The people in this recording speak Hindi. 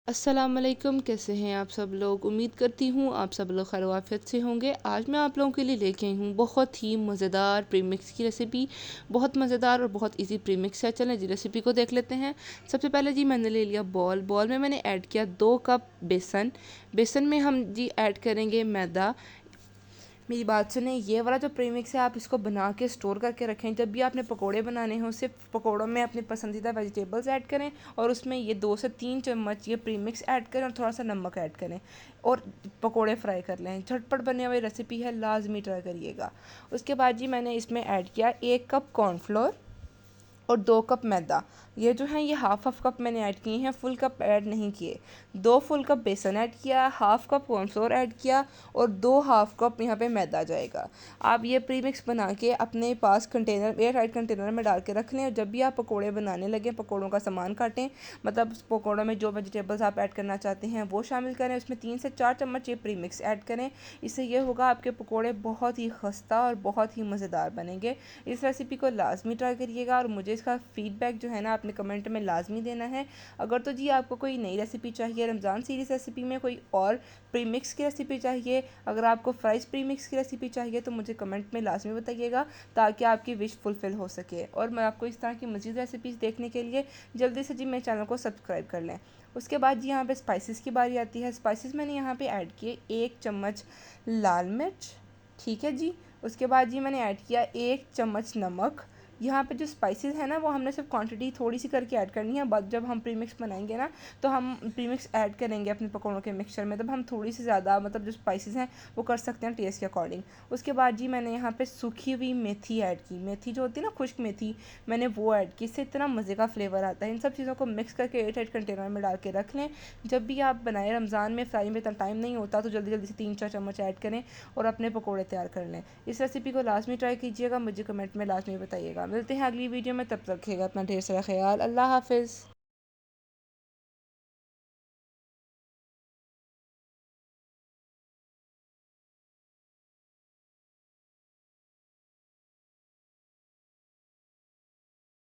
अस्सलामुअलैकुम, कैसे हैं आप सब लोग। उम्मीद करती हूँ आप सब लोग खैर आफियत से होंगे। आज मैं आप लोगों के लिए लेके आई हूँ बहुत ही मज़ेदार प्रीमिक्स की रेसिपी। बहुत मज़ेदार और बहुत इजी प्रीमिक्स है। चलें जी रेसिपी को देख लेते हैं। सबसे पहले जी मैंने ले लिया बॉल में मैंने ऐड किया 2 कप बेसन। बेसन में हम जी ऐड करेंगे मैदा। मेरी बात सुने, ये वाला जो प्रीमिक्स है आप इसको बना के स्टोर करके रखें। जब भी आपने पकोड़े बनाने हो सिर्फ पकोड़ों में अपनी पसंदीदा वेजिटेबल्स ऐड करें और उसमें ये 2 से 3 चम्मच ये प्रीमिक्स ऐड करें और थोड़ा सा नमक ऐड करें और पकोड़े फ्राई कर लें। झटपट बनने हुई रेसिपी है, लाजमी ट्राई करिएगा। उसके बाद जी मैंने इसमें ऐड किया 1 कप कॉर्नफ्लोर और 2 कप मैदा। ये जो है ये हाफ कप मैंने ऐड किए हैं, फुल कप ऐड नहीं किए। 2 फुल कप बेसन ऐड किया, हाफ कप कॉर्नफ्लोर ऐड किया और 2 हाफ कप यहाँ पे मैदा जाएगा। आप ये प्रीमिक्स बना के अपने पास कंटेनर, एयर टाइट कंटेनर में डाल के रख लें और जब भी आप पकोड़े बनाने लगें पकोड़ों का सामान काटें, मतलब पकोड़ों में जो वेजिटेबल्स आप ऐड करना चाहते हैं वो शामिल करें। उसमें 3 से 4 चम्मच ये प्रीमिक्स ऐड करें। इससे ये होगा आपके पकोड़े बहुत ही खस्ता और बहुत ही मज़ेदार बनेंगे। इस रेसिपी को लाजमी ट्राई करिएगा और मुझे इसका फ़ीडबैक जो है ना आपने कमेंट में लाजमी देना है। अगर तो जी आपको कोई नई रेसिपी चाहिए, रमज़ान सीरीज़ रेसिपी में कोई और प्रीमिक्स की रेसिपी चाहिए, अगर आपको फ्राइज़ प्रीमिक्स की रेसिपी चाहिए तो मुझे कमेंट में लाजमी बताइएगा ताकि आपकी विश फुलफ़िल हो सके। और मैं आपको इस तरह की मज़ीद रेसिपीज़ देखने के लिए जल्दी से जी मेरे चैनल को सब्सक्राइब कर लें। उसके बाद जी यहाँ पे स्पाइसेस की बारी आती है। स्पाइसेस मैंने यहाँ पे ऐड किए 1 चम्मच लाल मिर्च, ठीक है जी। उसके बाद जी मैंने ऐड किया 1 चम्मच नमक। यहाँ पे जो स्पाइसेस है ना वो हमने सिर्फ क्वांटिटी थोड़ी सी करके ऐड करनी है। बाद जब हम प्रीमिक्स बनाएंगे ना तो हम प्रीमिक्स ऐड करेंगे अपने पकौड़ों के मिक्सचर में, तब हम थोड़ी सी ज़्यादा मतलब जो स्पाइसेस हैं वो कर सकते हैं टेस्ट के अकॉर्डिंग। उसके बाद जी मैंने यहाँ पे सूखी हुई मेथी ऐड की। मेथी जो होती है ना, खुश्क मेथी, मैंने वो ऐड की। इससे इतना मज़े का फ्लेवर आता है। इन सब चीज़ों को मिक्स करके एयर टाइट कंटेनर में डाल के रख लें। जब भी आप बनाएं, रमज़ान में फ्राई में इतना टाइम नहीं होता तो जल्दी जल्दी से 3-4 चम्मच ऐड करें और अपने पकौड़े तैयार कर लें। इस रेसिपी को लाजमी ट्राई कीजिएगा, मुझे कमेंट में लाजमी बताइएगा। मिलते हैं अगली वीडियो में, तब तक रखिएगा अपना ढेर सारा ख्याल। अल्लाह हाफिज़।